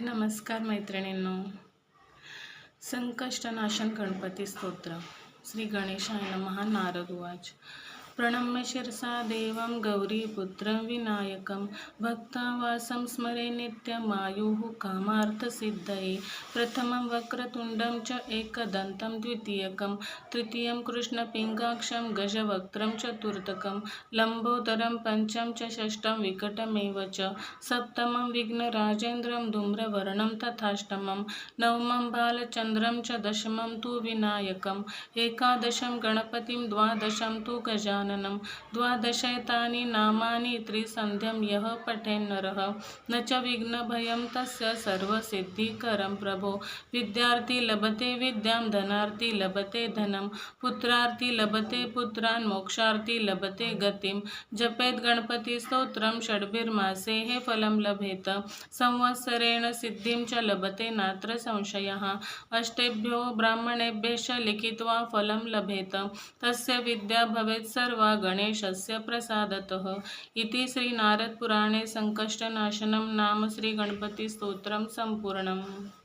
नमस्कार मैत्रिणींनो. संकष्टनाशन गणपती स्तोत्र. श्री गणेशाय नमः. नारद उवाच. प्रणम्य शिरसा देवं गौरीपुत्रं विनायकं भक्तावासं स्मरे नित्यमायुः कामार्थसिद्धये. प्रथमं वक्रतुण्डं च एकदन्तं द्वितीयकं तृतीयं कृष्णपिङ्गाक्षं गजवक्त्रं चतुर्थकं लम्बोदरं पंचम च षष्ठं विकटमेव च सप्तमं विघ्नराजेन्द्रं धूम्रवर्णं तथाष्टमं नवमं बालचन्द्रं च दशमं तु विनायकम् एकादशं गणपतिं द्वादशं तु गजाननं द्वादशैतानि नामानि त्रिसन्ध्यं यः पठेन्नरः न च विघ्नभयं तस्य सर्वसिद्धिकरं प्रभो. विद्यार्थी लभते विद्यां धनार्थी लभते धनं पुत्रार्थी लभते पुत्रान् मोक्षार्थी लभते गतिं. जपेत गणपति स्तोत्रं षड्भिर्मासेः फलं लभेत संवत्सरेण सिद्धिं च लभते नात्र संशयः. अष्टेभ्यो ब्राह्मणेभ्यश्च लिखित्वा फलं लभेत तस्य विद्या भवेत् सर्वा गणेशस्य प्रसादतः. इति श्री नारद पुराणे संकष्टनाशनं नाम श्री गणपति स्तोत्रं संपूर्णम्.